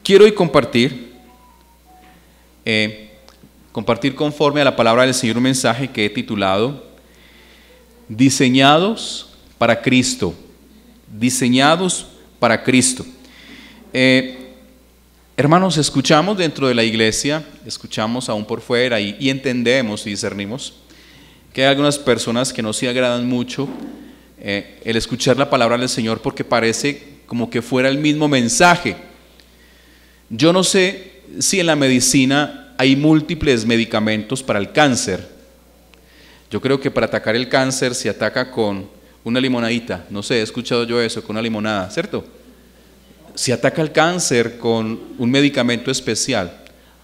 Quiero hoy compartir conforme a la palabra del Señor un mensaje que he titulado Diseñados para Cristo. Diseñados para Cristo. Hermanos, escuchamos dentro de la iglesia, escuchamos aún por fuera y entendemos y discernimos que hay algunas personas que no se agradan mucho el escuchar la palabra del Señor porque parece como que fuera el mismo mensaje. Yo no sé si en la medicina hay múltiples medicamentos para el cáncer. Yo creo que para atacar el cáncer se ataca con una limonadita. No sé, he escuchado yo eso, con una limonada, ¿cierto? Se ataca el cáncer con un medicamento especial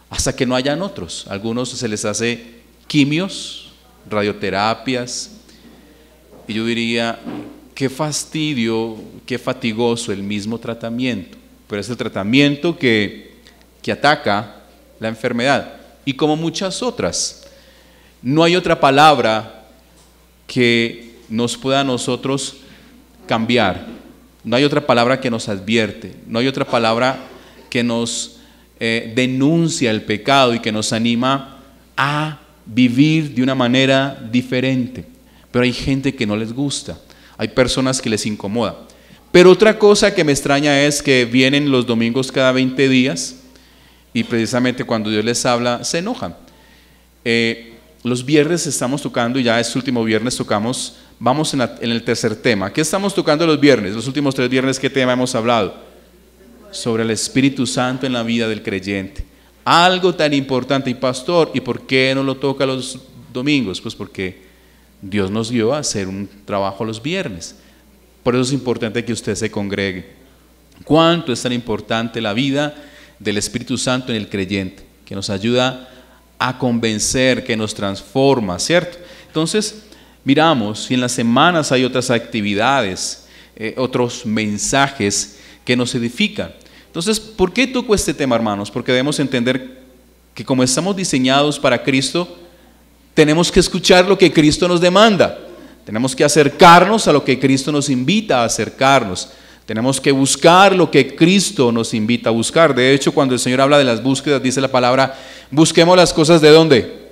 hasta que no hayan otros. A algunos se les hace quimios, radioterapias, y yo diría, qué fastidio, qué fatigoso el mismo tratamiento, pero es el tratamiento que ataca la enfermedad, y como muchas otras, no hay otra palabra que nos pueda a nosotros cambiar, no hay otra palabra que nos advierte, no hay otra palabra que nos denuncia el pecado y que nos anima a vivir de una manera diferente. Pero hay gente que no les gusta, hay personas que les incomoda. Pero otra cosa que me extraña es que vienen los domingos cada 20 días y precisamente cuando Dios les habla se enojan. Los viernes estamos tocando, y ya este último viernes tocamos, vamos en el tercer tema. ¿Qué estamos tocando los viernes? Los últimos 3 viernes, ¿qué tema hemos hablado? Sobre el Espíritu Santo en la vida del creyente. Algo tan importante. Y pastor, ¿y por qué no lo toca los domingos? Pues porque Dios nos dio a hacer un trabajo los viernes. Por eso es importante que usted se congregue. ¿Cuánto es tan importante la vida del Espíritu Santo en el creyente? Que nos ayuda a convencer, que nos transforma, ¿cierto? Entonces, miramos, y en las semanas hay otras actividades, otros mensajes que nos edifican. Entonces, ¿por qué toco este tema, hermanos? Porque debemos entender que como estamos diseñados para Cristo, tenemos que escuchar lo que Cristo nos demanda. Tenemos que acercarnos a lo que Cristo nos invita a acercarnos. Tenemos que buscar lo que Cristo nos invita a buscar. De hecho, cuando el Señor habla de las búsquedas, dice la palabra, busquemos las cosas ¿de dónde?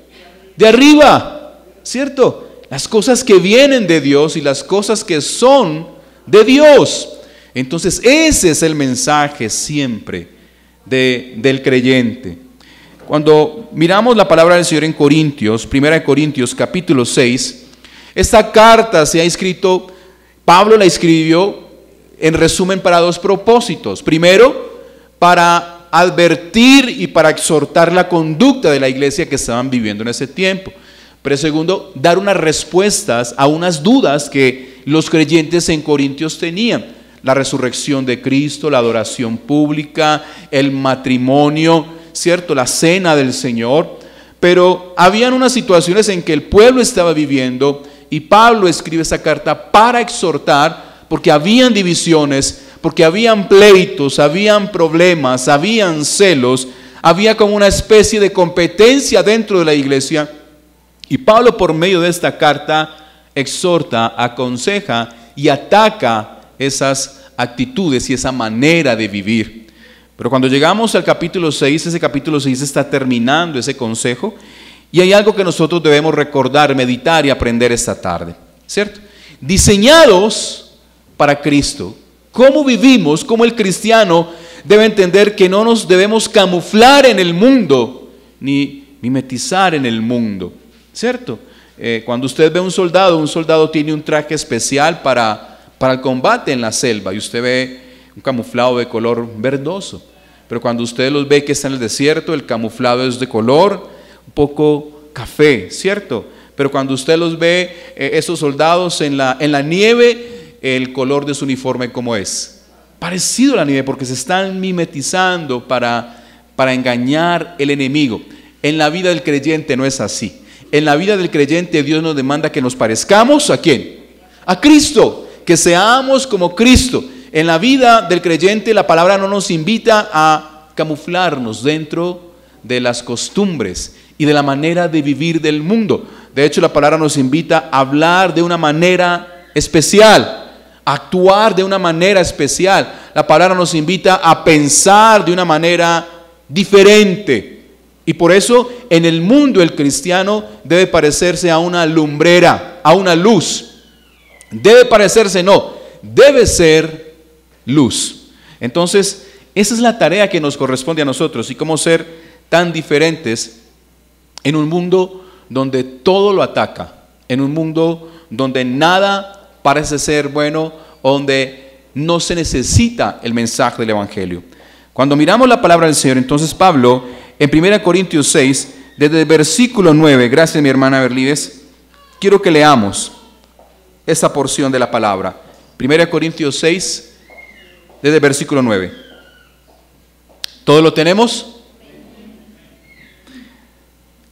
De arriba, ¿cierto? Las cosas que vienen de Dios y las cosas que son de Dios. Entonces, ese es el mensaje siempre del creyente. Cuando miramos la palabra del Señor en Corintios, 1 Corintios capítulo 6, esta carta se ha escrito, Pablo la escribió en resumen para 2 propósitos. Primero, para advertir y para exhortar la conducta de la iglesia que estaban viviendo en ese tiempo. Pero segundo, dar unas respuestas a unas dudas que los creyentes en Corintios tenían. La resurrección de Cristo, la adoración pública, el matrimonio, ¿cierto? La cena del Señor. Pero habían unas situaciones en que el pueblo estaba viviendo y Pablo escribe esa carta para exhortar, porque habían divisiones, porque habían pleitos, habían problemas, habían celos, había como una especie de competencia dentro de la iglesia. Y Pablo, por medio de esta carta, exhorta, aconseja y ataca esas actitudes y esa manera de vivir. Pero cuando llegamos al capítulo 6, ese capítulo 6 está terminando ese consejo, y hay algo que nosotros debemos recordar, meditar y aprender esta tarde, ¿cierto? Diseñados para Cristo. ¿Cómo vivimos? ¿Cómo el cristiano debe entender que no nos debemos camuflar en el mundo, ni mimetizar en el mundo, ¿cierto? Cuando usted ve un soldado tiene un traje especial para el combate en la selva, y usted ve un camuflado de color verdoso. Pero cuando usted los ve que está en el desierto, el camuflado es de color un poco café, ¿cierto? Pero cuando usted los ve, esos soldados en la nieve, el color de su uniforme, ¿cómo es? Parecido a la nieve, porque se están mimetizando para engañar al enemigo. En la vida del creyente no es así. En la vida del creyente Dios nos demanda que nos parezcamos ¿a quién? A Cristo, que seamos como Cristo. En la vida del creyente la palabra no nos invita a camuflarnos dentro de las costumbres y de la manera de vivir del mundo. De hecho, la palabra nos invita a hablar de una manera especial, a actuar de una manera especial. la palabra nos invita a pensar de una manera diferente. Y por eso en el mundo el cristiano debe parecerse a una lumbrera, a una luz. Debe parecerse, no, debe ser luz. Entonces, esa es la tarea que nos corresponde a nosotros y cómo ser tan diferentes en un mundo donde todo lo ataca, en un mundo donde nada parece ser bueno, donde no se necesita el mensaje del Evangelio. Cuando miramos la palabra del Señor, entonces Pablo, en 1 Corintios 6, desde el versículo 9, gracias mi hermana Berlides, quiero que leamos esta porción de la palabra. 1 Corintios 6, desde el versículo 9. ¿Todo lo tenemos?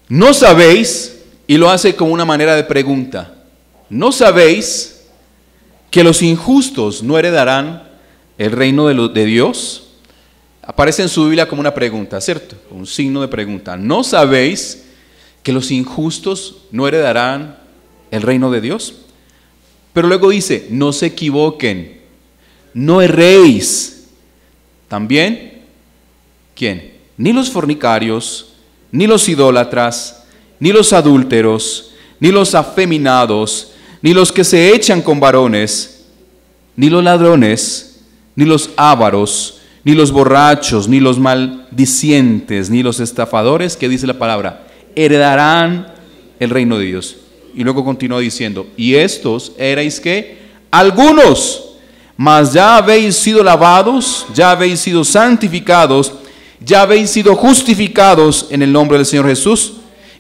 ¿No sabéis? Y lo hace como una manera de pregunta. ¿No sabéis que los injustos no heredarán el reino de Dios? Aparece en su Biblia como una pregunta, ¿cierto? Un signo de pregunta. ¿No sabéis que los injustos no heredarán el reino de Dios? Pero luego dice, no se equivoquen, no erréis. También, ¿quién? Ni los fornicarios, ni los idólatras, ni los adúlteros, ni los afeminados, ni los que se echan con varones, ni los ladrones, ni los ávaros, ni los borrachos, ni los maldicientes, ni los estafadores, que dice la palabra, heredarán el reino de Dios. Y luego continúa diciendo, y estos erais ¿qué? Algunos, mas ya habéis sido lavados, ya habéis sido santificados, ya habéis sido justificados en el nombre del Señor Jesús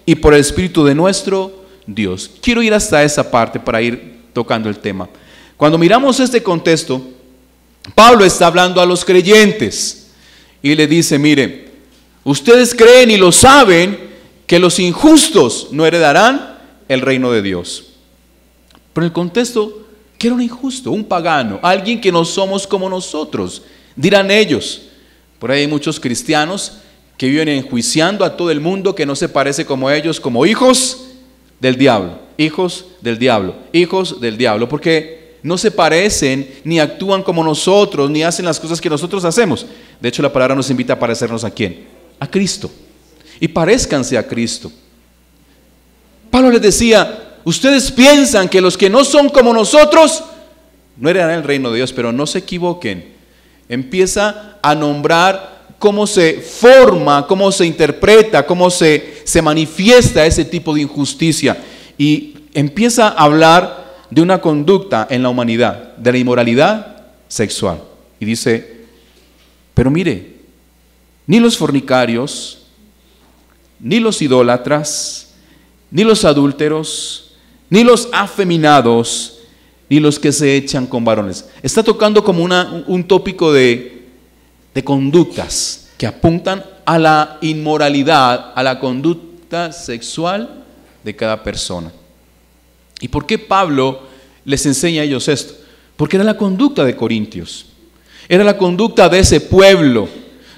y por el Espíritu de nuestro Dios. Quiero ir hasta esa parte para ir tocando el tema. Cuando miramos este contexto, Pablo está hablando a los creyentes y le dice, mire, ustedes creen y lo saben que los injustos no heredarán el reino de Dios. Pero en el contexto, ¿qué era un injusto? Un pagano, alguien que no somos como nosotros, dirán ellos. Por ahí hay muchos cristianos que viven enjuiciando a todo el mundo que no se parece como ellos, como hijos del diablo, hijos del diablo, hijos del diablo, porque no se parecen, ni actúan como nosotros, ni hacen las cosas que nosotros hacemos. De hecho, la palabra nos invita a parecernos ¿a quién? A Cristo. Y parezcanse a Cristo. Pablo les decía, ustedes piensan que los que no son como nosotros no heredarán el reino de Dios, pero no se equivoquen. Empieza a nombrar cómo se forma, cómo se interpreta, cómo se manifiesta ese tipo de injusticia. Y empieza a hablar de una conducta en la humanidad, de la inmoralidad sexual. Y dice, pero mire, ni los fornicarios, ni los idólatras, ni los adúlteros, ni los afeminados, ni los que se echan con varones. Está tocando como un tópico de conductas que apuntan a la inmoralidad, a la conducta sexual de cada persona. ¿Y por qué Pablo les enseña a ellos esto? Porque era la conducta de Corintios. Era la conducta de ese pueblo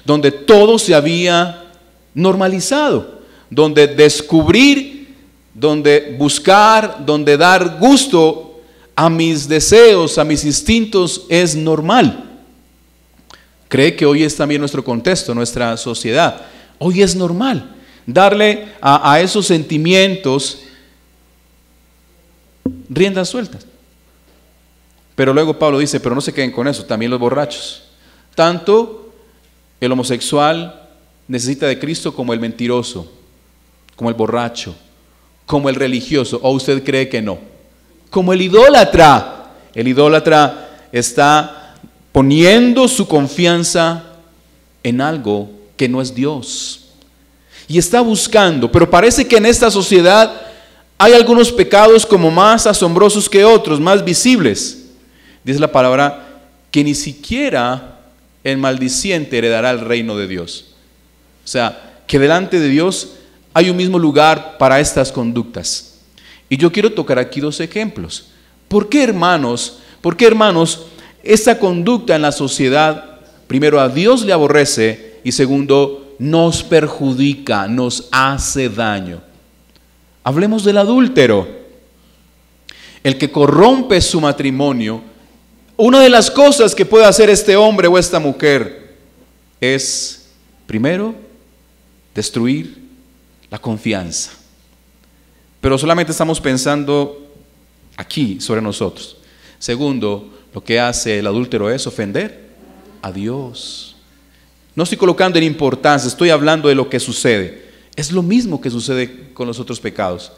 donde todo se había normalizado, donde descubrir, donde buscar, donde dar gusto a mis deseos, a mis instintos es normal. ¿Cree que hoy es también nuestro contexto, nuestra sociedad? Hoy es normal darle a esos sentimientos riendas sueltas. Pero luego Pablo dice, pero no se queden con eso, también los borrachos. Tanto el homosexual necesita de Cristo como el mentiroso, como el borracho, como el religioso. ¿O usted cree que no? Como el idólatra. El idólatra está poniendo su confianza en algo que no es Dios. Y está buscando, pero parece que en esta sociedad hay algunos pecados como más asombrosos que otros, más visibles. Dice la palabra que ni siquiera el maldiciente heredará el reino de Dios. O sea, que delante de Dios hay un mismo lugar para estas conductas. Y yo quiero tocar aquí dos ejemplos. ¿Por qué, hermanos, esta conducta en la sociedad, primero, a Dios le aborrece y segundo, nos perjudica, nos hace daño? Hablemos del adúltero. El que corrompe su matrimonio Una de las cosas que puede hacer este hombre o esta mujer es, primero, destruir la confianza. Pero solamente estamos pensando aquí sobre nosotros. Segundo, lo que hace el adúltero es ofender a Dios. No estoy colocando en importancia, estoy hablando de lo que sucede. Es lo mismo que sucede con los otros pecados.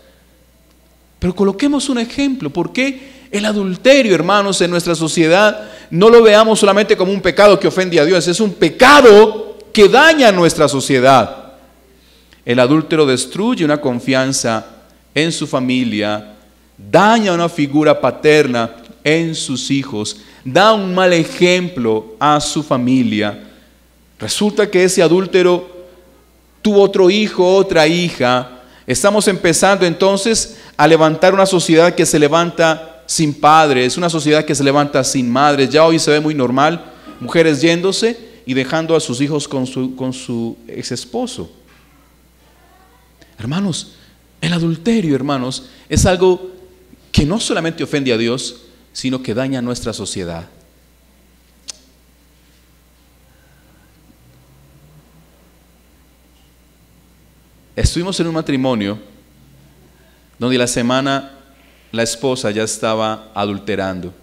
Pero coloquemos un ejemplo. ¿Por qué el adulterio, hermanos, en nuestra sociedad no lo veamos solamente como un pecado que ofende a Dios? Es un pecado que daña a nuestra sociedad. El adúltero destruye una confianza en su familia, daña una figura paterna en sus hijos, da un mal ejemplo a su familia. Resulta que ese adúltero tuvo otro hijo, otra hija. Estamos empezando entonces a levantar una sociedad que se levanta sin padres, una sociedad que se levanta sin madres. Ya hoy se ve muy normal, mujeres yéndose y dejando a sus hijos con su ex esposo. Hermanos, el adulterio, hermanos, es algo que no solamente ofende a Dios, sino que daña a nuestra sociedad. Estuvimos en un matrimonio donde la semana la esposa ya estaba adulterando.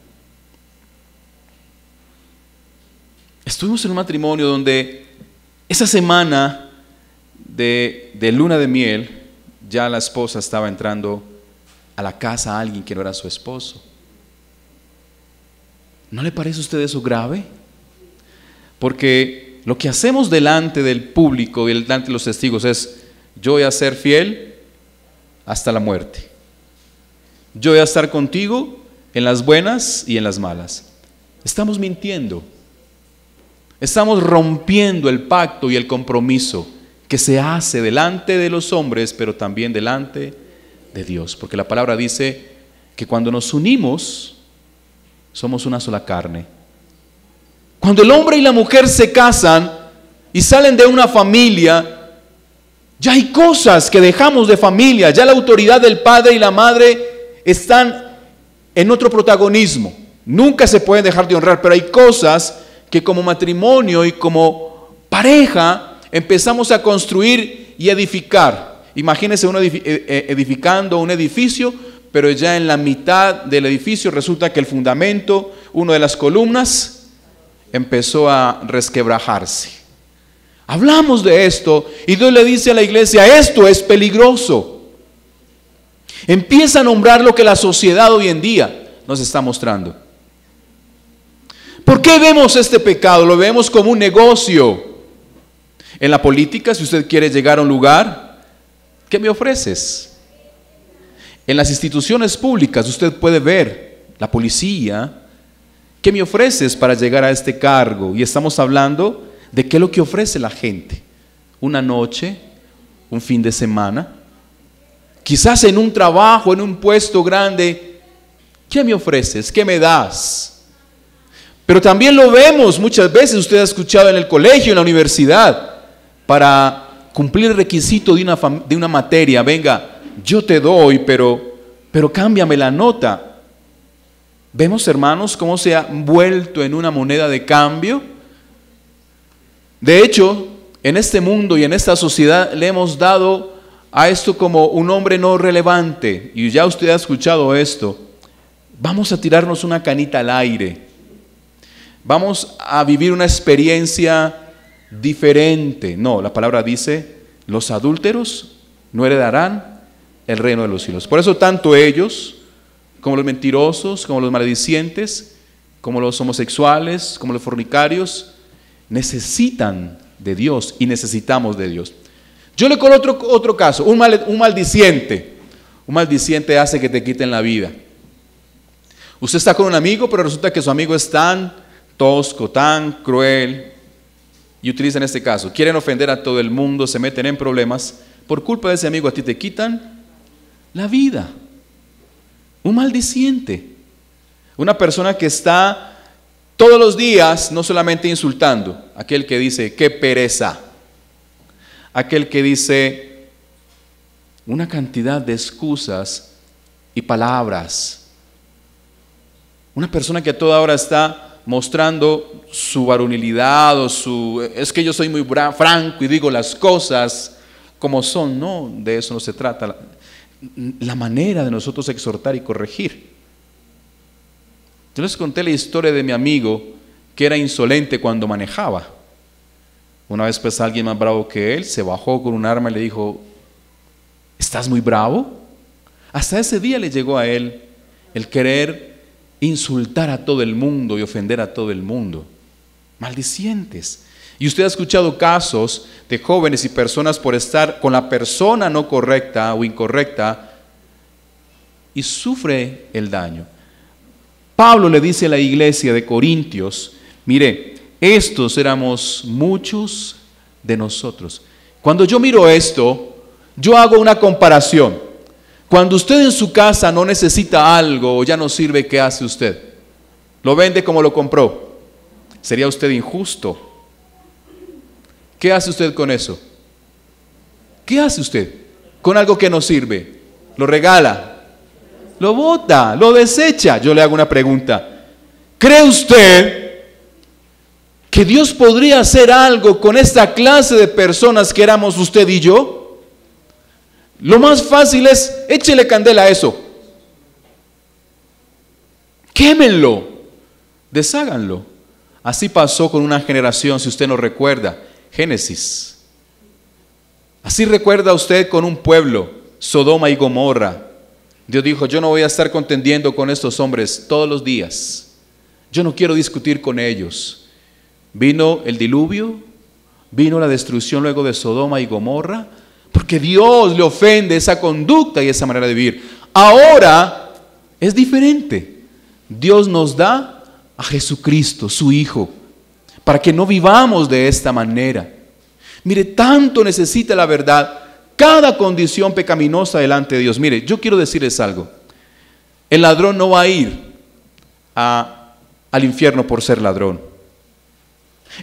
Estuvimos en un matrimonio donde esa semana de luna de miel ya la esposa estaba entrando a la casa a alguien que no era su esposo. ¿No le parece a usted eso grave? Porque lo que hacemos delante del público y delante de los testigos es: yo voy a ser fiel hasta la muerte. Yo voy a estar contigo en las buenas y en las malas. Estamos mintiendo. Estamos rompiendo el pacto y el compromiso que se hace delante de los hombres, pero también delante de Dios. Porque la palabra dice que cuando nos unimos, somos una sola carne. Cuando el hombre y la mujer se casan y salen de una familia, ya hay cosas que dejamos de familia. Ya la autoridad del padre y la madre están en otro protagonismo. Nunca se pueden dejar de honrar, pero hay cosas que como matrimonio y como pareja empezamos a construir y edificar. Imagínense uno edificando un edificio, pero ya en la mitad del edificio resulta que el fundamento, una de las columnas, empezó a resquebrajarse. Hablamos de esto y Dios le dice a la iglesia: esto es peligroso. Empieza a nombrar lo que la sociedad hoy en día nos está mostrando. ¿Por qué vemos este pecado? Lo vemos como un negocio. En la política, si usted quiere llegar a un lugar, ¿qué me ofreces? En las instituciones públicas usted puede ver, la policía, ¿qué me ofreces para llegar a este cargo? Y estamos hablando de qué es lo que ofrece la gente. Una noche, un fin de semana, quizás en un trabajo, en un puesto grande. ¿Qué me ofreces? ¿Qué me das? Pero también lo vemos muchas veces, usted ha escuchado en el colegio, en la universidad, para cumplir el requisito de una materia: venga, yo te doy, pero cámbiame la nota. Vemos, hermanos, cómo se ha vuelto en una moneda de cambio. De hecho, en este mundo y en esta sociedad le hemos dado a esto como un nombre no relevante. Y ya usted ha escuchado esto: vamos a tirarnos una canita al aire, vamos a vivir una experiencia diferente. No, la palabra dice: los adúlteros no heredarán el reino de los cielos. Por eso tanto ellos, como los mentirosos, como los maledicientes, como los homosexuales, como los fornicarios, necesitan de Dios y necesitamos de Dios. Yo le coloco otro caso: un maldiciente. Un maldiciente hace que te quiten la vida. Usted está con un amigo, pero resulta que su amigo es tan tosco, tan cruel, y utilizan este caso, quieren ofender a todo el mundo, se meten en problemas. Por culpa de ese amigo a ti te quitan la vida. Un maldiciente, una persona que está todos los días no solamente insultando, aquel que dice qué pereza, aquel que dice una cantidad de excusas y palabras, Una persona que a toda hora está mostrando su varonilidad o es que yo soy muy franco y digo las cosas como son. No, de eso no se trata. La manera de nosotros exhortar y corregir. Yo les conté la historia de mi amigo que era insolente cuando manejaba. Una vez pues alguien más bravo que él se bajó con un arma y le dijo: ¿estás muy bravo? Hasta ese día le llegó a él el querer insultar a todo el mundo y ofender a todo el mundo. Maldicientes. Y usted ha escuchado casos de jóvenes y personas por estar con la persona no correcta o incorrecta y sufre el daño. Pablo le dice a la iglesia de Corintios: mire, estos éramos muchos de nosotros. Cuando yo miro esto, yo hago una comparación. Cuando usted en su casa no necesita algo o ya no sirve, ¿qué hace usted? ¿Lo vende como lo compró? ¿Sería usted injusto? ¿Qué hace usted con eso? ¿Qué hace usted con algo que no sirve? ¿Lo regala? ¿Lo bota? ¿Lo desecha? Yo le hago una pregunta. ¿Cree usted que Dios podría hacer algo con esta clase de personas que éramos usted y yo? Lo más fácil es: échele candela a eso. Quémenlo. Desháganlo. Así pasó con una generación, si usted no recuerda, Génesis. Así recuerda usted con un pueblo, Sodoma y Gomorra. Dios dijo: yo no voy a estar contendiendo con estos hombres todos los días. Yo no quiero discutir con ellos. Vino el diluvio, vino la destrucción luego de Sodoma y Gomorra, porque Dios le ofende esa conducta y esa manera de vivir. Ahora es diferente. Dios nos da a Jesucristo, su Hijo, para que no vivamos de esta manera. Mire, tanto necesita la verdad cada condición pecaminosa delante de Dios. Mire, yo quiero decirles algo. El ladrón no va a ir al infierno por ser ladrón.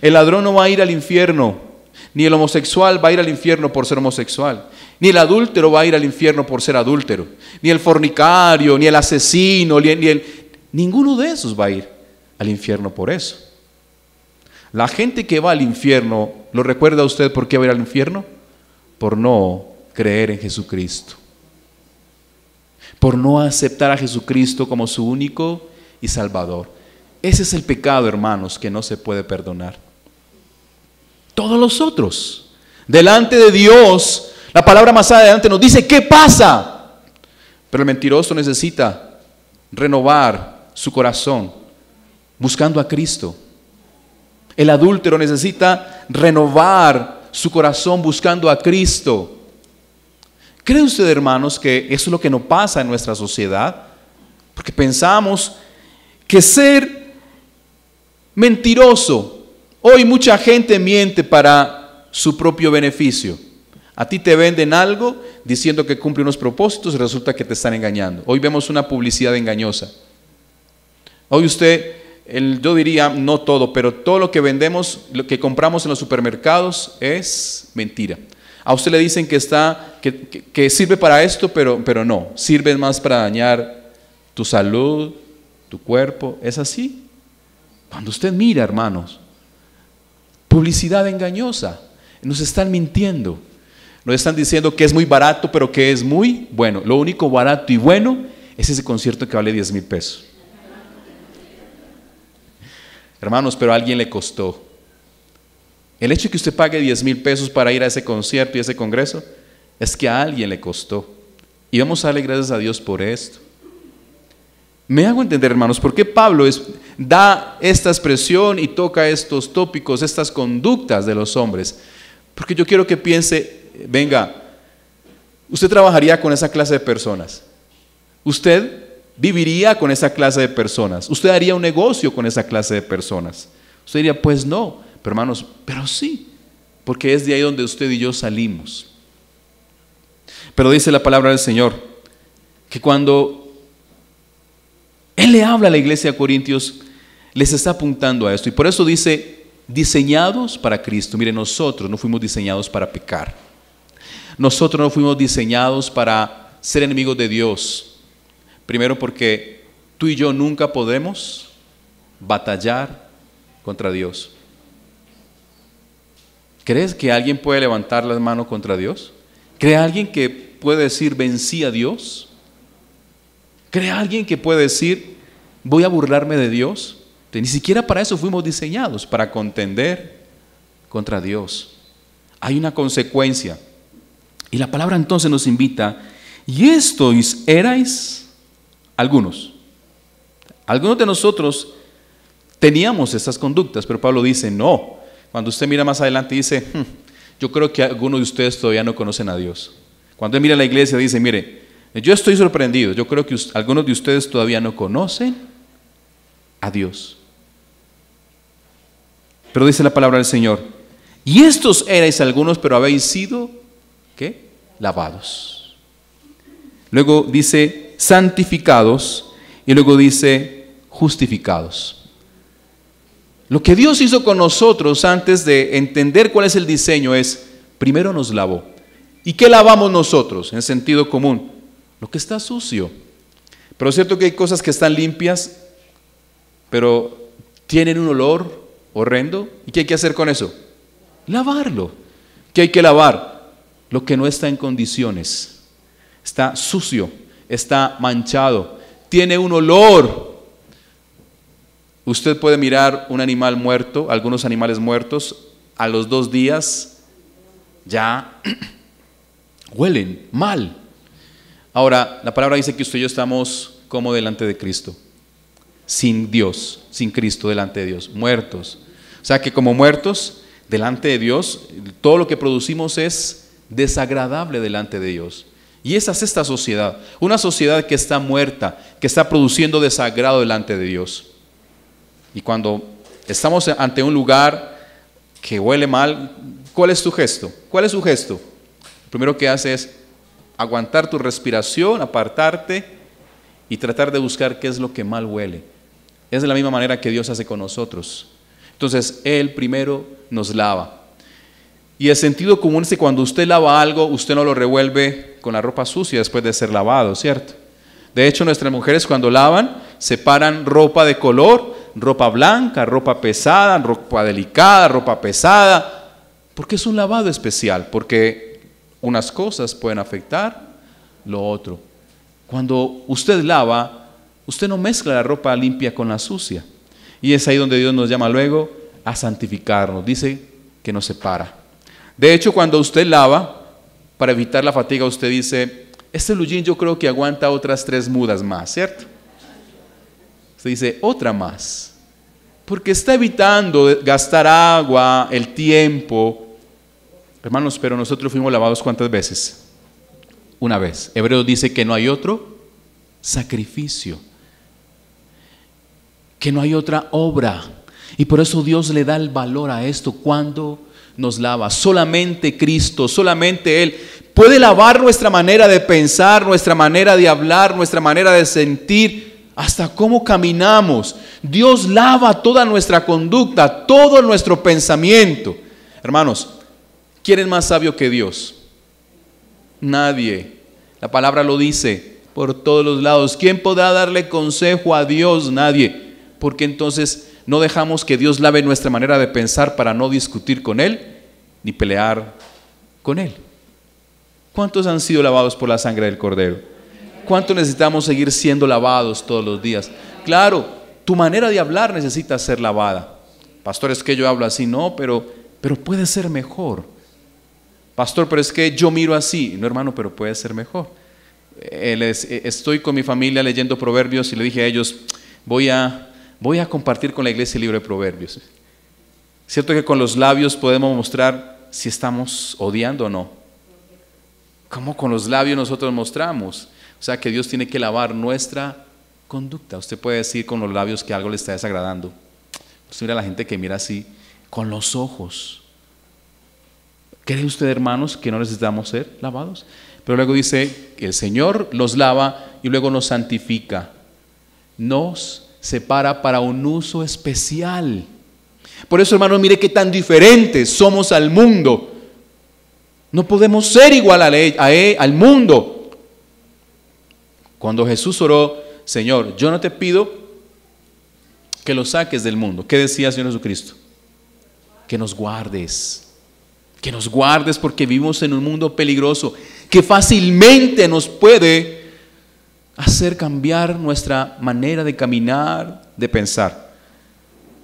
El ladrón no va a ir al infierno, ni el homosexual va a ir al infierno por ser homosexual, ni el adúltero va a ir al infierno por ser adúltero, ni el fornicario, ni el asesino, ninguno de esos va a ir al infierno por eso. La gente que va al infierno, ¿lo recuerda usted por qué va a ir al infierno? Por no creer en Jesucristo, por no aceptar a Jesucristo como su único y Salvador. Ese es el pecado, hermanos, que no se puede perdonar. Todos los otros, delante de Dios, la palabra más adelante nos dice qué pasa. Pero el mentiroso necesita renovar su corazón buscando a Cristo. El adúltero necesita renovar su corazón buscando a Cristo. ¿Cree usted, hermanos, que eso es lo que no pasa en nuestra sociedad? Porque pensamos que ser mentiroso, hoy mucha gente miente para su propio beneficio. A ti te venden algo diciendo que cumple unos propósitos y resulta que te están engañando. Hoy vemos una publicidad engañosa. Hoy usted, yo diría, no todo, pero todo lo que vendemos, lo que compramos en los supermercados es mentira. A usted le dicen que sirve para esto, pero no, sirve más para dañar tu salud, tu cuerpo. ¿Es así? Cuando usted mira, hermanos, publicidad engañosa, nos están mintiendo. Nos están diciendo que es muy barato, pero que es muy bueno. Lo único barato y bueno es ese concierto que vale 10,000 pesos. Hermanos, pero a alguien le costó. El hecho de que usted pague 10,000 pesos para ir a ese concierto y a ese congreso, es que a alguien le costó. Y vamos a darle gracias a Dios por esto. Me hago entender, hermanos, por qué Pablo da esta expresión y toca estos tópicos, estas conductas de los hombres. Porque yo quiero que piense, venga, usted trabajaría con esa clase de personas. Usted viviría con esa clase de personas. Usted haría un negocio con esa clase de personas. Usted diría, pues no, pero hermanos, pero sí, porque es de ahí donde usted y yo salimos. Pero dice la palabra del Señor, que cuando Él le habla a la iglesia de Corintios, les está apuntando a esto. Y por eso dice, diseñados para Cristo. Mire, nosotros no fuimos diseñados para pecar. Nosotros no fuimos diseñados para ser enemigos de Dios. Primero porque tú y yo nunca podemos batallar contra Dios. ¿Crees que alguien puede levantar las manos contra Dios? ¿Cree alguien que puede decir vencí a Dios? ¿Cree alguien que puede decir voy a burlarme de Dios? Ni siquiera para eso fuimos diseñados, para contender contra Dios. Hay una consecuencia. Y la palabra entonces nos invita, y estos erais algunos. Algunos de nosotros teníamos estas conductas, pero Pablo dice no. Cuando usted mira más adelante dice, yo creo que algunos de ustedes todavía no conocen a Dios. Cuando él mira a la iglesia dice, mire, yo estoy sorprendido, yo creo que algunos de ustedes todavía no conocen a Dios. Pero dice la palabra del Señor, y estos erais algunos, pero habéis sido, ¿qué? Lavados. Luego dice santificados y luego dice justificados. Lo que Dios hizo con nosotros antes de entender cuál es el diseño es, primero nos lavó. ¿Y qué lavamos nosotros en sentido común? Lo que está sucio. Pero es cierto que hay cosas que están limpias, pero tienen un olor horrendo. ¿Y qué hay que hacer con eso? Lavarlo. ¿Qué hay que lavar? Lo que no está en condiciones. Está sucio, está manchado, tiene un olor. Usted puede mirar un animal muerto, algunos animales muertos, a los 2 días ya huelen mal. Ahora, la palabra dice que usted y yo estamos como delante de Cristo, sin Dios, sin Cristo delante de Dios, muertos. O sea que como muertos delante de Dios, todo lo que producimos es desagradable delante de Dios. Y esa es esta sociedad, una sociedad que está muerta, que está produciendo desagrado delante de Dios. Y cuando estamos ante un lugar que huele mal, ¿cuál es tu gesto? ¿Cuál es su gesto? Lo primero que hace es aguantar tu respiración, apartarte y tratar de buscar qué es lo que mal huele. Es de la misma manera que Dios hace con nosotros. Entonces, Él primero nos lava. Y el sentido común es que cuando usted lava algo, usted no lo revuelve con la ropa sucia después de ser lavado, ¿cierto? De hecho, nuestras mujeres cuando lavan, separan ropa de color, ropa blanca, ropa pesada, ropa delicada, ropa pesada, porque es un lavado especial, porque unas cosas pueden afectar lo otro. Cuando usted lava, usted no mezcla la ropa limpia con la sucia, y es ahí donde Dios nos llama luego a santificarnos, dice que nos separa. De hecho, cuando usted lava, para evitar la fatiga, usted dice, este blue jean yo creo que aguanta otras 3 mudas más, ¿cierto? Usted dice, otra más, porque está evitando gastar agua, el tiempo. Hermanos, pero nosotros fuimos lavados ¿cuántas veces? Una vez. Hebreos dice que no hay otro sacrificio, que no hay otra obra. Y por eso Dios le da el valor a esto cuando nos lava. Solamente Cristo, solamente Él puede lavar nuestra manera de pensar, nuestra manera de hablar, nuestra manera de sentir, hasta cómo caminamos. Dios lava toda nuestra conducta, todo nuestro pensamiento. Hermanos, ¿quién es más sabio que Dios? Nadie. La palabra lo dice por todos los lados. ¿Quién podrá darle consejo a Dios? Nadie. Porque entonces no dejamos que Dios lave nuestra manera de pensar para no discutir con Él ni pelear con Él. ¿Cuántos han sido lavados por la sangre del Cordero? ¿Cuántos necesitamos seguir siendo lavados todos los días? Claro, tu manera de hablar necesita ser lavada. Pastor, es que yo hablo así. No, pero puede ser mejor. Pastor, pero es que yo miro así. No, hermano, pero puede ser mejor. Estoy con mi familia leyendo Proverbios y le dije a ellos, voy a compartir con la iglesia el libro de Proverbios. ¿Cierto que con los labios podemos mostrar si estamos odiando o no? ¿Cómo con los labios nosotros mostramos? O sea que Dios tiene que lavar nuestra conducta. Usted puede decir con los labios que algo le está desagradando. Usted mira a la gente que mira así, con los ojos. ¿Cree usted, hermanos, que no necesitamos ser lavados? Pero luego dice que el Señor los lava y luego nos santifica. Nos separa para un uso especial. Por eso, hermanos, mire qué tan diferentes somos al mundo. No podemos ser igual al mundo. Cuando Jesús oró, Señor, yo no te pido que lo saques del mundo. ¿Qué decía el Señor Jesucristo? Que nos guardes. Que nos guardes porque vivimos en un mundo peligroso que fácilmente nos puede hacer cambiar nuestra manera de caminar, de pensar.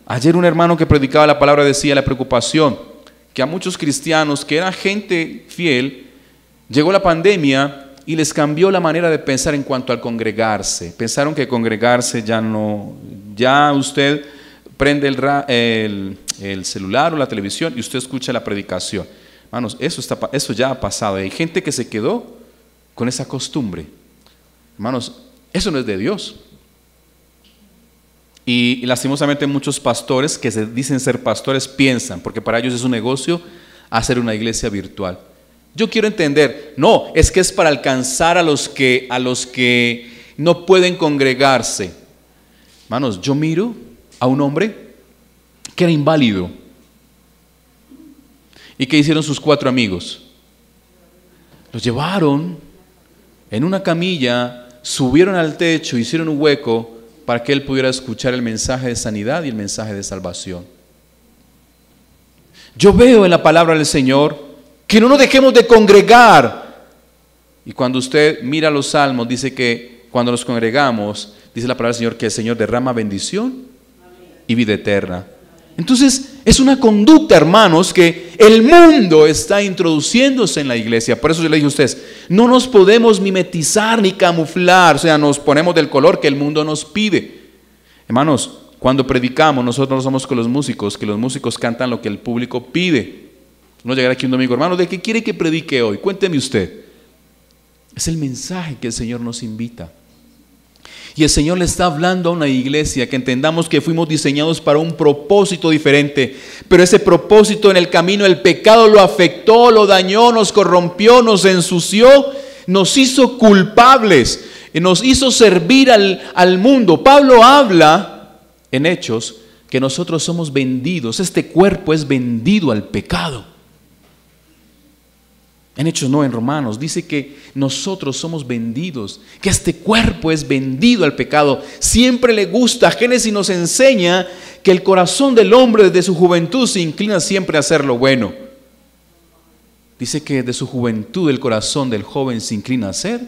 Ayer un hermano que predicaba la palabra decía la preocupación que a muchos cristianos que eran gente fiel, llegó la pandemia y les cambió la manera de pensar en cuanto al congregarse. Pensaron que congregarse ya no, ya usted prende el celular o la televisión y usted escucha la predicación. Hermanos, eso ya ha pasado. Hay gente que se quedó con esa costumbre. Hermanos, eso no es de Dios. Y lastimosamente muchos pastores que se dicen ser pastores piensan, porque para ellos es un negocio hacer una iglesia virtual. Yo quiero entender, no, es que es para alcanzar a los que no pueden congregarse. Hermanos, yo miro a un hombre que era inválido. ¿Y qué hicieron sus 4 amigos? Los llevaron en una camilla, subieron al techo, hicieron un hueco para que él pudiera escuchar el mensaje de sanidad y el mensaje de salvación. Yo veo en la palabra del Señor que no nos dejemos de congregar. Y cuando usted mira los salmos, dice que cuando nos congregamos, dice la palabra del Señor que el Señor derrama bendición y vida eterna. Entonces es una conducta, hermanos, que el mundo está introduciéndose en la iglesia. Por eso yo le dije a ustedes, no nos podemos mimetizar ni camuflar, o sea, nos ponemos del color que el mundo nos pide. Hermanos, cuando predicamos, nosotros no somos con los músicos, que los músicos cantan lo que el público pide. No llegar aquí un domingo, hermano, ¿de qué quiere que predique hoy? Cuénteme usted. Es el mensaje que el Señor nos invita. Y el Señor le está hablando a una iglesia que entendamos que fuimos diseñados para un propósito diferente, pero ese propósito en el camino el pecado lo afectó, lo dañó, nos corrompió, nos ensució, nos hizo culpables, nos hizo servir al mundo. Pablo habla en Hechos que nosotros somos vendidos, este cuerpo es vendido al pecado. En Hechos no, en Romanos, dice que nosotros somos vendidos, que este cuerpo es vendido al pecado. Siempre le gusta. Génesis nos enseña que el corazón del hombre desde su juventud se inclina siempre a hacer lo bueno. Dice que desde su juventud el corazón del joven se inclina a hacer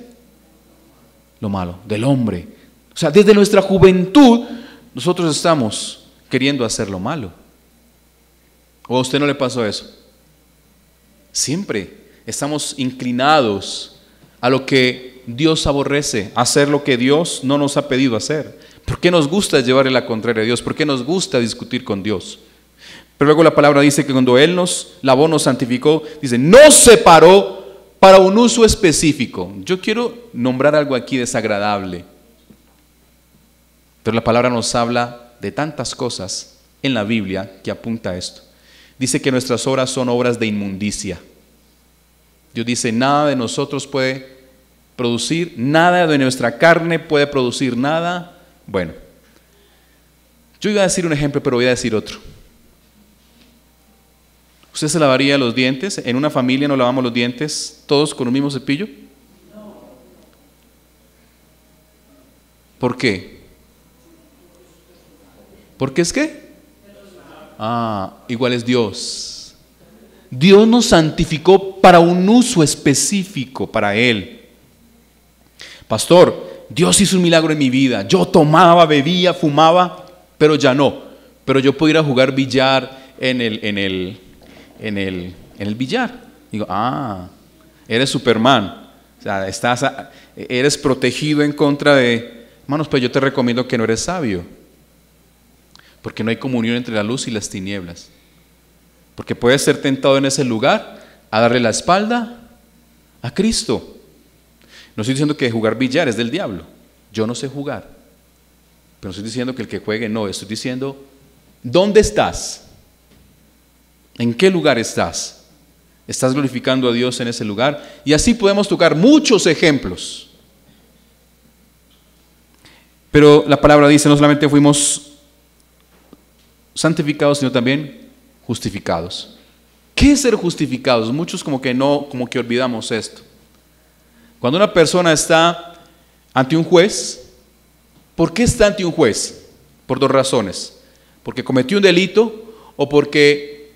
lo malo, del hombre. O sea, desde nuestra juventud nosotros estamos queriendo hacer lo malo. ¿O a usted no le pasó eso? Siempre estamos inclinados a lo que Dios aborrece, a hacer lo que Dios no nos ha pedido hacer. ¿Por qué nos gusta llevarle la contraria a Dios? ¿Por qué nos gusta discutir con Dios? Pero luego la palabra dice que cuando Él nos lavó, nos santificó, dice, nos separó para un uso específico. Yo quiero nombrar algo aquí desagradable, pero la palabra nos habla de tantas cosas en la Biblia que apunta a esto. Dice que nuestras obras son obras de inmundicia. Dios dice, nada de nosotros puede producir, nada de nuestra carne puede producir nada. Bueno, yo iba a decir un ejemplo, pero voy a decir otro. ¿Usted se lavaría los dientes? ¿En una familia no lavamos los dientes todos con un mismo cepillo? ¿Por qué? ¿Por qué es qué? Igual es Dios. Dios nos santificó para un uso específico para Él. Pastor, Dios hizo un milagro en mi vida. Yo tomaba, bebía, fumaba, pero ya no. Pero yo puedo ir a jugar billar en el billar. Digo, eres Superman. O sea, eres protegido en contra de... Hermanos, pues yo te recomiendo que no eres sabio. Porque no hay comunión entre la luz y las tinieblas. Porque puedes ser tentado en ese lugar a darle la espalda a Cristo. No estoy diciendo que jugar billar es del diablo. Yo no sé jugar. Pero no estoy diciendo que el que juegue no. Estoy diciendo, ¿dónde estás? ¿En qué lugar estás? ¿Estás glorificando a Dios en ese lugar? Y así podemos tocar muchos ejemplos. Pero la palabra dice, no solamente fuimos santificados, sino también justificados. ¿Qué es ser justificados? Muchos como que olvidamos esto. Cuando una persona está ante un juez ¿Por qué está ante un juez? Por dos razones. Porque cometió un delito o porque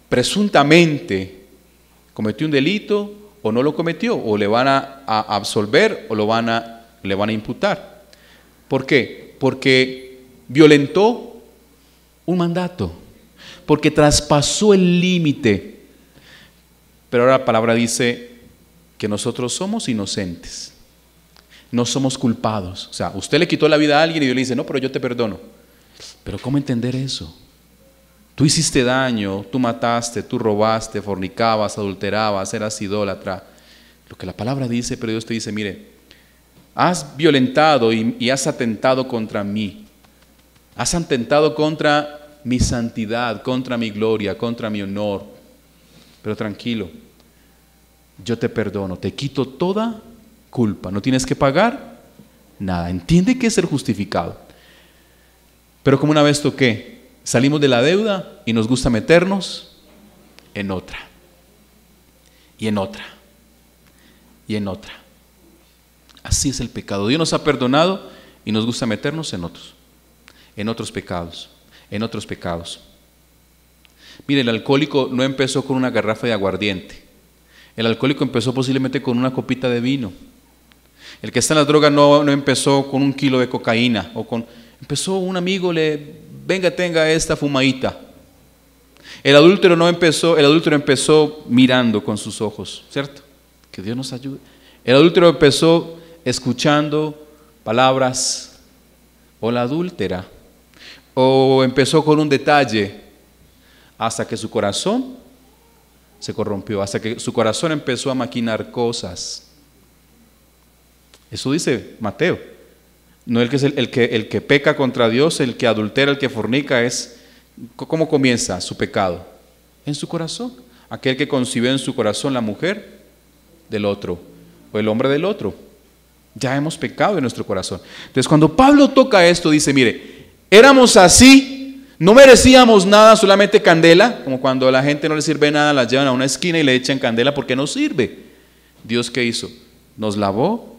presuntamente cometió un delito o no lo cometió, o le van a absolver o le van a imputar. ¿Por qué? Porque violentó un mandato, porque traspasó el límite. Pero ahora la palabra dice que nosotros somos inocentes, no somos culpados. O sea, usted le quitó la vida a alguien y Dios le dice, no, pero yo te perdono. Pero ¿cómo entender eso? Tú hiciste daño, tú mataste, tú robaste, fornicabas, adulterabas, eras idólatra. Lo que la palabra dice, pero Dios te dice, mire, has violentado y has atentado contra mí. Has atentado contra mi santidad, contra mi gloria, contra mi honor. Pero tranquilo, yo te perdono, te quito toda culpa. No tienes que pagar nada. Entiende que es ser justificado. Pero como una vez toqué, salimos de la deuda y nos gusta meternos en otra, y en otra, y en otra. Así es el pecado. Dios nos ha perdonado y nos gusta meternos en otros pecados, en otros pecados. Mire, el alcohólico no empezó con una garrafa de aguardiente. El alcohólico empezó posiblemente con una copita de vino. El que está en las drogas no empezó con 1 kilo de cocaína, empezó un amigo, venga, tenga esta fumadita. El adúltero empezó mirando con sus ojos, ¿cierto? Que Dios nos ayude. El adúltero empezó escuchando palabras, o la adúltera, o empezó con un detalle, hasta que su corazón se corrompió, hasta que su corazón empezó a maquinar cosas. Eso dice Mateo. No el que es el que peca contra Dios, el que adultera, el que fornica, es ¿cómo comienza su pecado? En su corazón. Aquel que concibió en su corazón la mujer del otro o el hombre del otro. Ya hemos pecado en nuestro corazón. Entonces cuando Pablo toca esto dice, mire, éramos así, no merecíamos nada, solamente candela, como cuando a la gente no le sirve nada, la llevan a una esquina y le echan candela porque no sirve. Dios, ¿qué hizo? Nos lavó,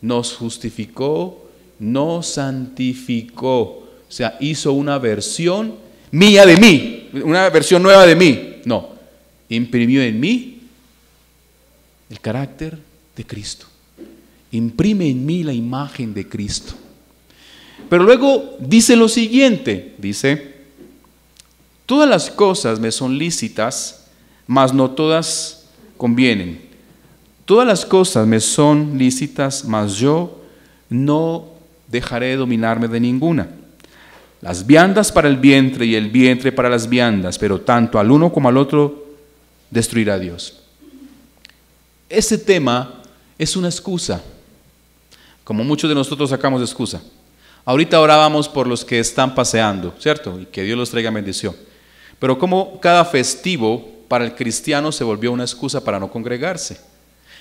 nos justificó, nos santificó. O sea, hizo una versión mía de mí, una versión nueva de mí. No, imprimió en mí el carácter de Cristo. Imprime en mí la imagen de Cristo. Pero luego dice lo siguiente, dice, todas las cosas me son lícitas, mas no todas convienen. Todas las cosas me son lícitas, mas yo no dejaré de dominarme de ninguna. Las viandas para el vientre y el vientre para las viandas, pero tanto al uno como al otro destruirá Dios. Este tema es una excusa, como muchos de nosotros sacamos de excusa. Ahorita orábamos por los que están paseando, ¿cierto? Y que Dios los traiga bendición. Pero como cada festivo para el cristiano se volvió una excusa para no congregarse.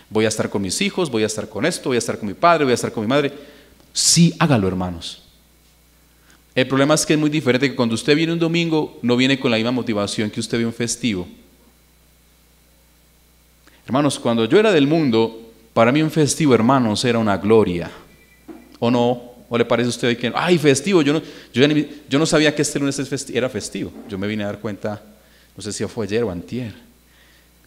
Voy a estar con mis hijos, voy a estar con esto, voy a estar con mi padre, voy a estar con mi madre. Sí, hágalo, hermanos. El problema es que es muy diferente, que cuando usted viene un domingo, no viene con la misma motivación que usted ve un festivo. Hermanos, cuando yo era del mundo, para mí un festivo, hermanos, era una gloria. ¿O no? ¿O le parece a usted que, ay, festivo? Yo no sabía que este lunes era festivo. Yo me vine a dar cuenta, no sé si fue ayer o antier.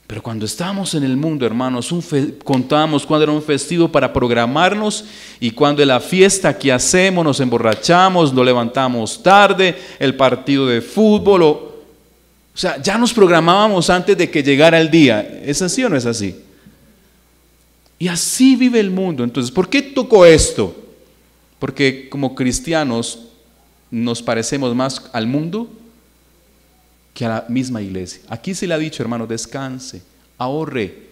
Pero cuando estábamos en el mundo, hermanos, contábamos cuándo era un festivo para programarnos, y cuando en la fiesta que hacemos nos emborrachamos, nos levantamos tarde, el partido de fútbol, o sea, ya nos programábamos antes de que llegara el día. ¿Es así o no es así? Y así vive el mundo. Entonces, ¿por qué tocó esto? Porque como cristianos nos parecemos más al mundo que a la misma iglesia. Aquí se le ha dicho, hermano, descanse, ahorre,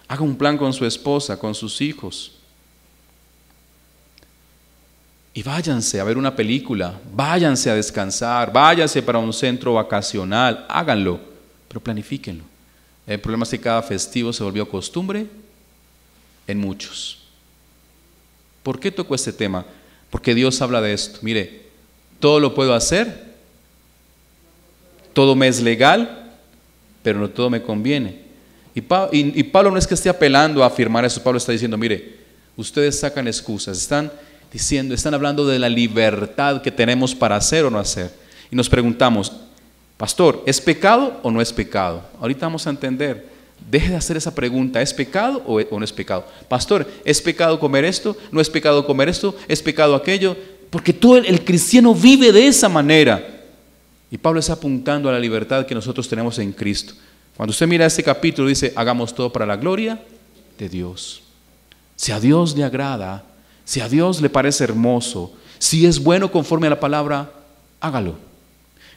haga un plan con su esposa, con sus hijos. Y váyanse a ver una película, váyanse a descansar, váyanse para un centro vacacional, háganlo, pero planifíquenlo. El problema es que cada festivo se volvió costumbre en muchos. ¿Por qué tocó este tema? Porque Dios habla de esto. Mire, todo lo puedo hacer, todo me es legal, pero no todo me conviene. Y Pablo no es que esté apelando a afirmar eso. Pablo está diciendo, mire, ustedes sacan excusas, están diciendo, están hablando de la libertad que tenemos para hacer o no hacer. Y nos preguntamos, pastor, ¿es pecado o no es pecado? Ahorita vamos a entender. Deje de hacer esa pregunta, ¿es pecado o no es pecado? Pastor, ¿es pecado comer esto? ¿No es pecado comer esto? ¿Es pecado aquello? Porque todo el cristiano vive de esa manera. Y Pablo está apuntando a la libertad que nosotros tenemos en Cristo. Cuando usted mira este capítulo, dice, hagamos todo para la gloria de Dios. Si a Dios le agrada, si a Dios le parece hermoso, si es bueno conforme a la palabra, hágalo.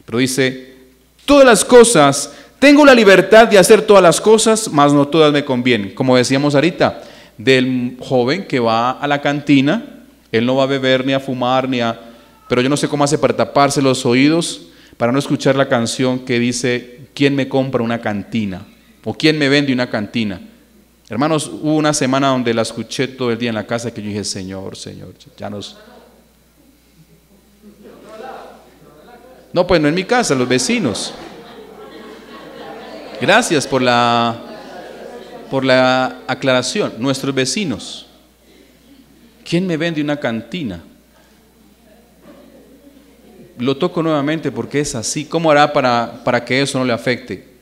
Pero dice, todas las cosas, tengo la libertad de hacer todas las cosas, mas no todas me convienen. Como decíamos ahorita, del joven que va a la cantina, él no va a beber ni a fumar, pero yo no sé cómo hace para taparse los oídos, para no escuchar la canción que dice, ¿quién me compra una cantina? O ¿quién me vende una cantina? Hermanos, hubo una semana donde la escuché todo el día en la casa que yo dije, Señor, ya nos... No, pues no en mi casa, los vecinos. Gracias por la aclaración. Nuestros vecinos. ¿Quién me vende una cantina? Lo toco nuevamente porque es así. ¿Cómo hará para que eso no le afecte?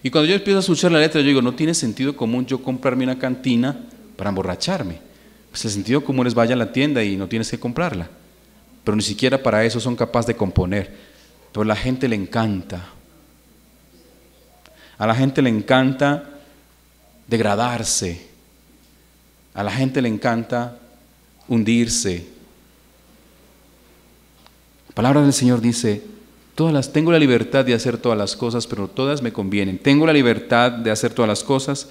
Y cuando yo empiezo a escuchar la letra, yo digo, no tiene sentido común yo comprarme una cantina para emborracharme. Pues el sentido común es vaya a la tienda y no tienes que comprarla. Pero ni siquiera para eso son capaces de componer. Pero a la gente le encanta. A la gente le encanta degradarse. A la gente le encanta hundirse. La palabra del Señor dice, tengo la libertad de hacer todas las cosas, pero no todas me convienen. Tengo la libertad de hacer todas las cosas,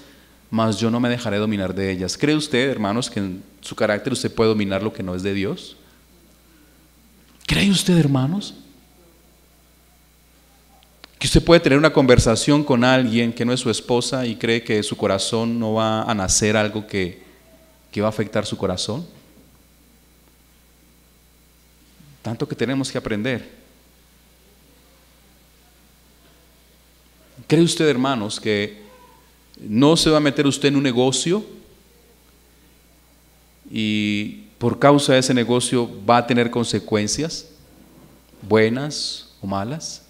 mas yo no me dejaré dominar de ellas. ¿Cree usted, hermanos, que en su carácter usted puede dominar lo que no es de Dios? ¿Cree usted, hermanos, que usted puede tener una conversación con alguien que no es su esposa y cree que su corazón no va a nacer algo que va a afectar su corazón? Tanto que tenemos que aprender. ¿Cree usted, hermanos, que no se va a meter usted en un negocio y por causa de ese negocio va a tener consecuencias, buenas o malas?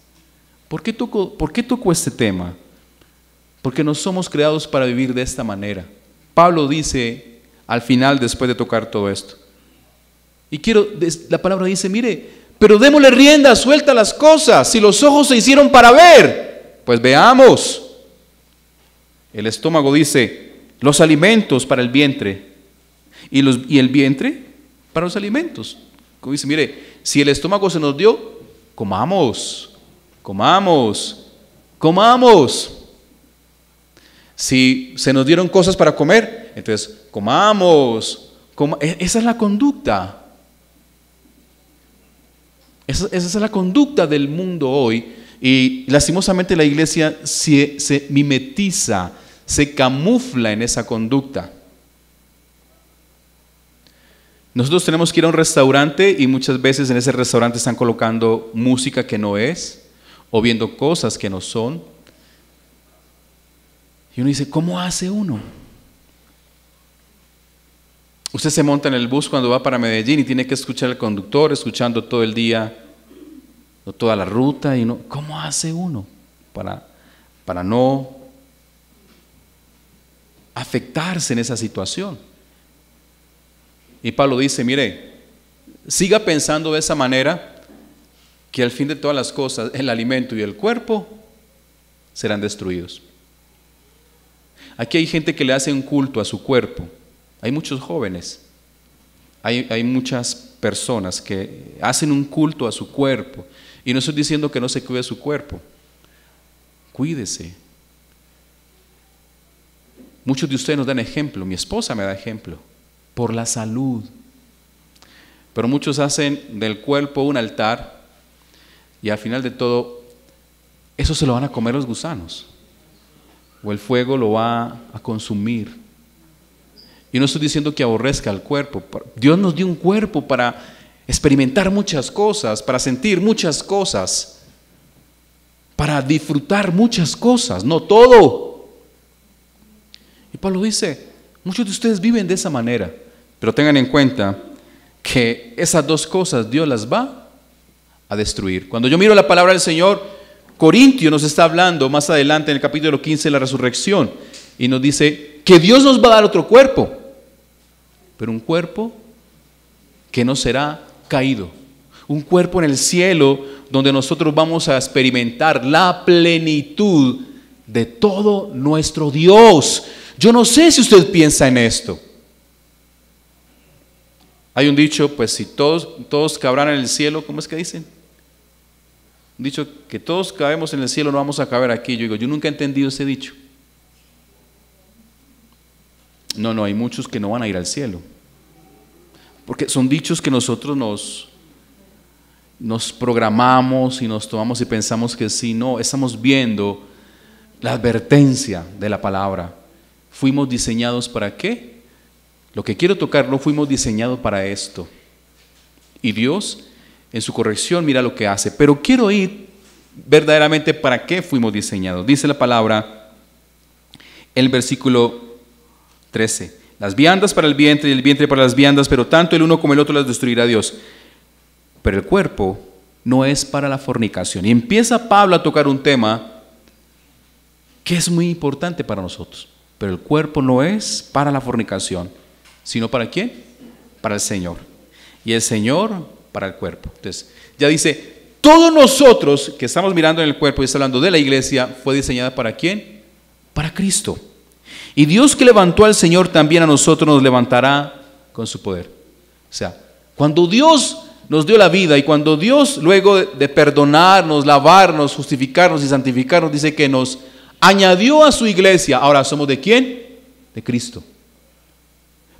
¿Por qué tocó este tema? Porque no somos creados para vivir de esta manera. Pablo dice al final, después de tocar todo esto, la palabra dice, mire, pero démosle rienda suelta a las cosas. Si los ojos se hicieron para ver, pues veamos. El estómago dice, los alimentos para el vientre, y el vientre para los alimentos. Como dice, mire, si el estómago se nos dio, comamos. Si se nos dieron cosas para comer, entonces comamos. Esa es la conducta. Esa es la conducta del mundo hoy. Y lastimosamente la iglesia se mimetiza, se camufla en esa conducta. Nosotros tenemos que ir a un restaurante y muchas veces en ese restaurante están colocando música que no es, o viendo cosas que no son. Y uno dice, ¿cómo hace uno? Usted se monta en el bus cuando va para Medellín y tiene que escuchar al conductor, escuchando todo el día, o toda la ruta, y no, ¿cómo hace uno para no afectarse en esa situación? Y Pablo dice, mire, siga pensando de esa manera, que al fin de todas las cosas, el alimento y el cuerpo serán destruidos. Aquí hay gente que le hace un culto a su cuerpo. Hay muchos jóvenes, hay muchas personas que hacen un culto a su cuerpo. Y no estoy diciendo que no se cuide su cuerpo. Cuídese. Muchos de ustedes nos dan ejemplo, mi esposa me da ejemplo, por la salud. Pero muchos hacen del cuerpo un altar y al final de todo, eso se lo van a comer los gusanos. O el fuego lo va a consumir. Y no estoy diciendo que aborrezca el cuerpo. Dios nos dio un cuerpo para experimentar muchas cosas, para sentir muchas cosas, para disfrutar muchas cosas, no todo. Y Pablo dice, muchos de ustedes viven de esa manera, pero tengan en cuenta que esas dos cosas Dios las va a destruir. Cuando yo miro la palabra del Señor, Corintios nos está hablando más adelante en el capítulo 15 de la resurrección y nos dice que Dios nos va a dar otro cuerpo, pero un cuerpo que no será caído, un cuerpo en el cielo donde nosotros vamos a experimentar la plenitud de todo nuestro Dios. Yo no sé si usted piensa en esto. Hay un dicho, pues si todos cabrán en el cielo, ¿cómo es que dicen? Un dicho que todos cabemos en el cielo, no vamos a caber aquí. Yo digo, yo nunca he entendido ese dicho. No, hay muchos que no van a ir al cielo. Porque son dichos que nosotros nos programamos y nos tomamos y pensamos que sí. No, estamos viendo la advertencia de la palabra. ¿Fuimos diseñados para qué? Lo que quiero tocar, no fuimos diseñados para esto. Y Dios, en su corrección, mira lo que hace. Pero quiero ir verdaderamente para qué fuimos diseñados. Dice la palabra, el versículo 13. Las viandas para el vientre y el vientre para las viandas, pero tanto el uno como el otro las destruirá Dios. Pero el cuerpo no es para la fornicación. Y empieza Pablo a tocar un tema que es muy importante para nosotros. Pero el cuerpo no es para la fornicación, sino ¿para quién? Para el Señor. Y el Señor para el cuerpo. Entonces, ya dice, todos nosotros que estamos mirando en el cuerpo y está hablando de la iglesia, fue diseñada ¿para quién? Para Cristo. Y Dios que levantó al Señor también a nosotros nos levantará con su poder. O sea, cuando Dios nos dio la vida y cuando Dios luego de perdonarnos, lavarnos, justificarnos y santificarnos, dice que nos añadió a su iglesia. Ahora, ¿somos de quién? De Cristo.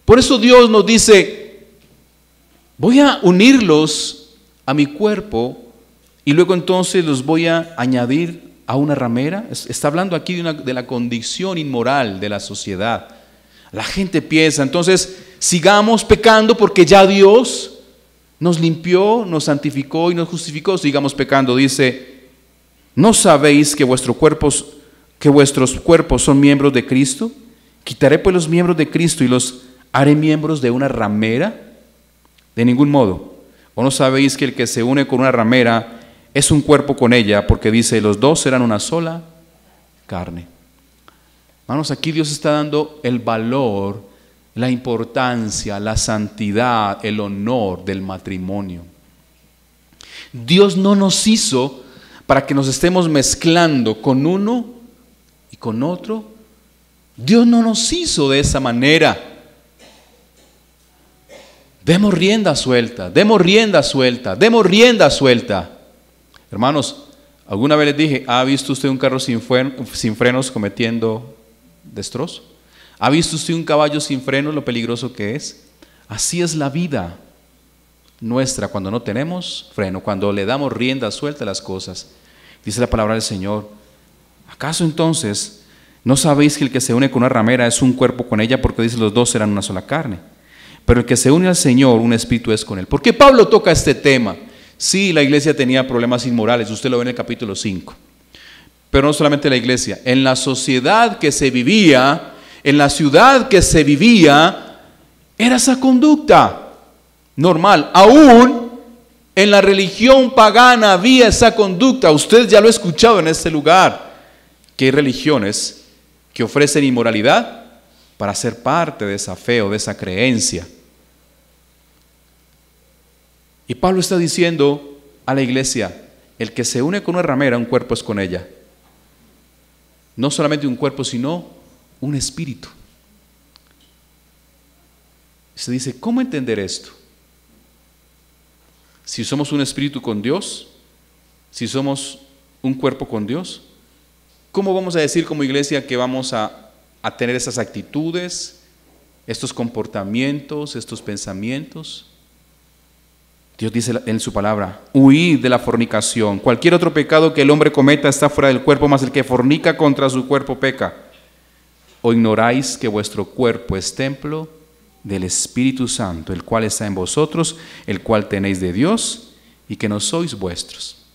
Por eso Dios nos dice, voy a unirlos a mi cuerpo y luego entonces los voy a añadir a una ramera. Está hablando aquí de la condición inmoral de la sociedad. La gente piensa, entonces sigamos pecando porque ya Dios nos limpió, nos santificó y nos justificó. Sigamos pecando. Dice, ¿no sabéis que vuestros cuerpos son miembros de Cristo? ¿Quitaré pues los miembros de Cristo y los haré miembros de una ramera? De ningún modo. ¿O no sabéis que el que se une con una ramera es un cuerpo con ella? Porque dice, los dos serán una sola carne. Hermanos, aquí Dios está dando el valor, la importancia, la santidad, el honor del matrimonio. Dios no nos hizo para que nos estemos mezclando con uno y con otro. Dios no nos hizo de esa manera. Demos rienda suelta, demos rienda suelta, demos rienda suelta. Hermanos, alguna vez les dije, ¿ha visto usted un carro sin frenos cometiendo destrozo? ¿Ha visto usted un caballo sin frenos, lo peligroso que es? Así es la vida nuestra cuando no tenemos freno, cuando le damos rienda suelta a las cosas. Dice la palabra del Señor, ¿acaso entonces no sabéis que el que se une con una ramera es un cuerpo con ella? Porque dice, los dos serán una sola carne. Pero el que se une al Señor, un espíritu es con él. ¿Por qué Pablo toca este tema? Sí, la iglesia tenía problemas inmorales, usted lo ve en el capítulo 5. Pero no solamente la iglesia, en la sociedad que se vivía, en la ciudad que se vivía, era esa conducta normal. Aún en la religión pagana había esa conducta. Usted ya lo ha escuchado en este lugar, que hay religiones que ofrecen inmoralidad para ser parte de esa fe o de esa creencia. Y Pablo está diciendo a la iglesia, el que se une con una ramera, un cuerpo es con ella. No solamente un cuerpo, sino un espíritu. Se dice, ¿cómo entender esto? Si somos un espíritu con Dios, si somos un cuerpo con Dios, ¿cómo vamos a decir como iglesia que vamos a tener esas actitudes, estos comportamientos, estos pensamientos? Dios dice en su palabra, huid de la fornicación. Cualquier otro pecado que el hombre cometa está fuera del cuerpo, mas el que fornica contra su cuerpo peca. ¿O ignoráis que vuestro cuerpo es templo del Espíritu Santo, el cual está en vosotros, el cual tenéis de Dios, y que no sois vuestros?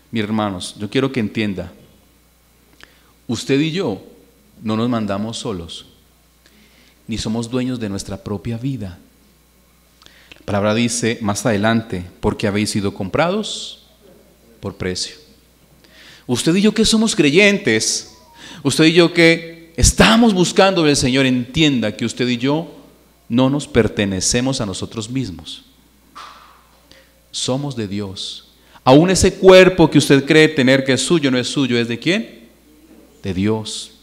Mis hermanos, yo quiero que entienda, usted y yo no nos mandamos solos, ni somos dueños de nuestra propia vida. La La palabra dice más adelante, porque habéis sido comprados por precio. Usted y yo que somos creyentes, usted y yo que estamos buscando del Señor, entienda que usted y yo no nos pertenecemos a nosotros mismos. Somos de Dios. Aún ese cuerpo que usted cree tener que es suyo, no es suyo, ¿es de quién? De Dios.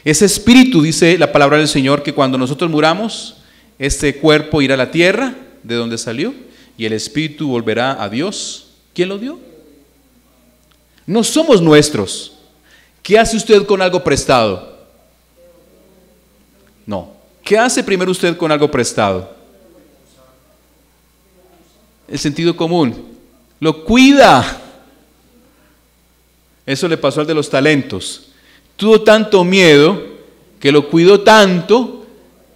Ese espíritu, dice la palabra del Señor, que cuando nosotros muramos, este cuerpo irá a la tierra, de donde salió, y el espíritu volverá a Dios. ¿Quién lo dio? No somos nuestros. ¿Qué hace usted con algo prestado? No. ¿Qué hace primero usted con algo prestado? El sentido común. Lo cuida. Eso le pasó al de los talentos. Tuvo tanto miedo que lo cuidó tanto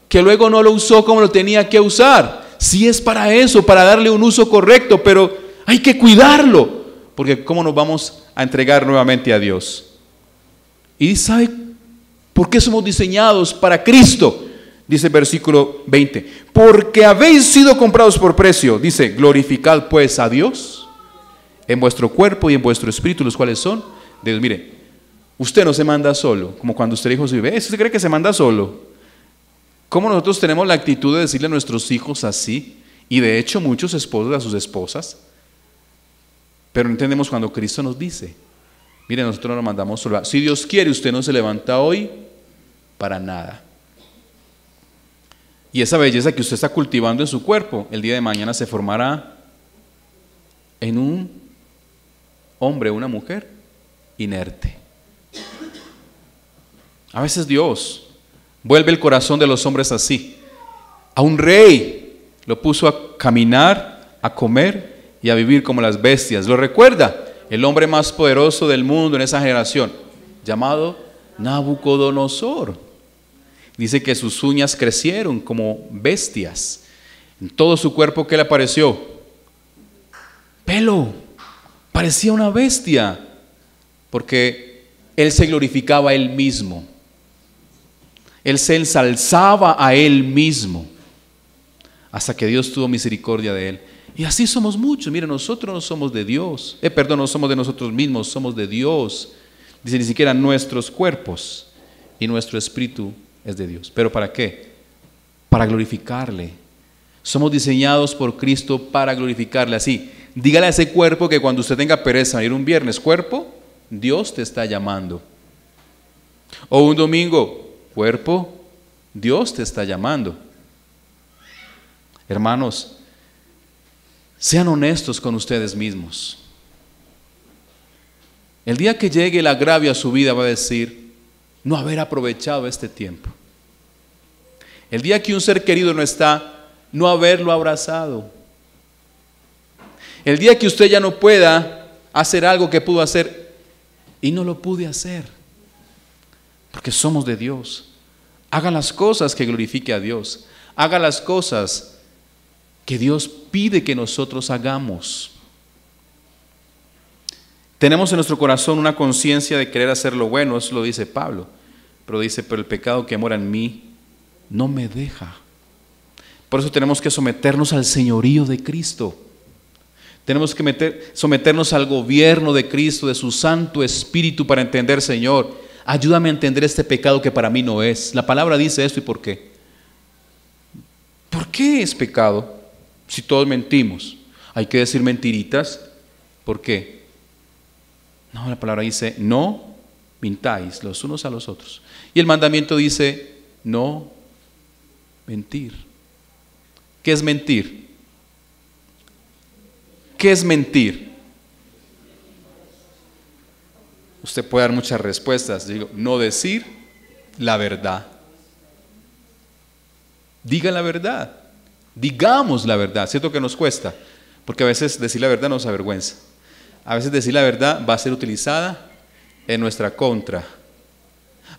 que luego no lo usó como lo tenía que usar. Sí es para eso, para darle un uso correcto, pero hay que cuidarlo, porque ¿cómo nos vamos a entregar nuevamente a Dios? Y ¿sabe por qué somos diseñados para Cristo? Dice el versículo 20, porque habéis sido comprados por precio. Dice, glorificad pues a Dios en vuestro cuerpo y en vuestro espíritu, los cuales son de Dios. Mire, usted no se manda solo, como cuando usted dijo, ¿usted cree que se manda solo? ¿Cómo nosotros tenemos la actitud de decirle a nuestros hijos así? Y de hecho muchos esposos a sus esposas. Pero no entendemos cuando Cristo nos dice, mire, nosotros no nos mandamos solo. Si Dios quiere, usted no se levanta hoy para nada. Y esa belleza que usted está cultivando en su cuerpo, el día de mañana se formará en un hombre o una mujer inerte. A veces Dios vuelve el corazón de los hombres así. A un rey lo puso a caminar, a comer y a vivir como las bestias. ¿Lo recuerda? El hombre más poderoso del mundo en esa generación, llamado Nabucodonosor. Dice que sus uñas crecieron como bestias. En todo su cuerpo, ¿qué le apareció? Pelo. Parecía una bestia. Porque él se glorificaba a él mismo. Él se ensalzaba a él mismo hasta que Dios tuvo misericordia de él. Y así somos muchos. Mire, nosotros no somos de Dios. No somos de nosotros mismos, somos de Dios. Dice, ni siquiera nuestros cuerpos y nuestro espíritu es de Dios. ¿Pero para qué? Para glorificarle. Somos diseñados por Cristo para glorificarle. Así, dígale a ese cuerpo que cuando usted tenga pereza de ir un viernes, cuerpo, Dios te está llamando. O un domingo, cuerpo, Dios te está llamando. Hermanos, sean honestos con ustedes mismos. El día que llegue el agravio a su vida va a decir, no haber aprovechado este tiempo. El día que un ser querido no está, no haberlo abrazado. El día que usted ya no pueda hacer algo que pudo hacer y no lo pude hacer. Porque somos de Dios. Haga las cosas que glorifique a Dios. Haga las cosas que Dios pide que nosotros hagamos. Tenemos en nuestro corazón una conciencia de querer hacer lo bueno, eso lo dice Pablo. Pero dice, pero el pecado que mora en mí no me deja. Por eso tenemos que someternos al señorío de Cristo. Tenemos que someternos al gobierno de Cristo, de su Santo Espíritu, para entender, Señor, ayúdame a entender este pecado que para mí no es. La palabra dice esto, ¿y por qué? ¿Por qué es pecado? Si todos mentimos, hay que decir mentiritas. ¿Por qué? No, la palabra dice, no mintáis los unos a los otros. Y el mandamiento dice, no mentir. ¿Qué es mentir? ¿Qué es mentir? Usted puede dar muchas respuestas. Digo, no decir la verdad. Diga la verdad. Digamos la verdad. ¿Cierto que nos cuesta? Porque a veces decir la verdad nos avergüenza. A veces decir la verdad va a ser utilizada en nuestra contra.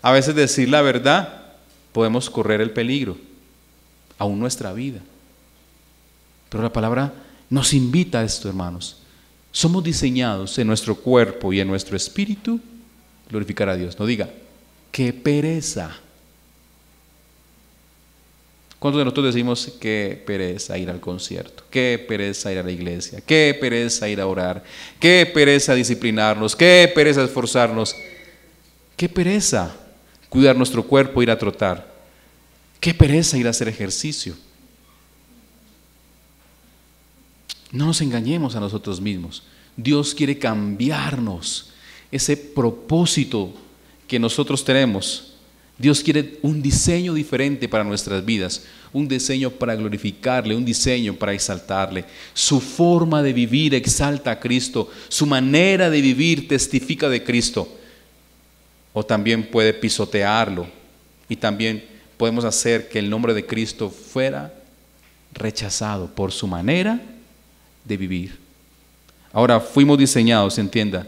A veces decir la verdad podemos correr el peligro, aún nuestra vida. Pero la palabra nos invita a esto, hermanos. Somos diseñados en nuestro cuerpo y en nuestro espíritu glorificar a Dios. No diga, qué pereza. ¿Cuántos de nosotros decimos qué pereza ir al concierto? Qué pereza ir a la iglesia, qué pereza ir a orar, qué pereza disciplinarnos, qué pereza esforzarnos, qué pereza cuidar nuestro cuerpo, ir a trotar, qué pereza ir a hacer ejercicio? No nos engañemos a nosotros mismos. Dios quiere cambiarnos ese propósito que nosotros tenemos. Dios quiere un diseño diferente para nuestras vidas, un diseño para glorificarle, un diseño para exaltarle. Su forma de vivir exalta a Cristo, su manera de vivir testifica de Cristo. O también puede pisotearlo y también podemos hacer que el nombre de Cristo fuera rechazado por su manera de vivir. Ahora, fuimos diseñados, entienda,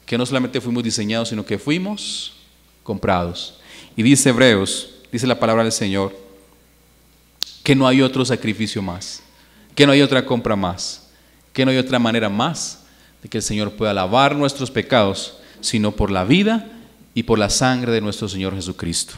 que no solamente fuimos diseñados, sino que fuimos comprados. Y dice Hebreos, dice la palabra del Señor, que no hay otro sacrificio más, que no hay otra compra más, que no hay otra manera más de que el Señor pueda lavar nuestros pecados, sino por la vida y por la sangre de nuestro Señor Jesucristo.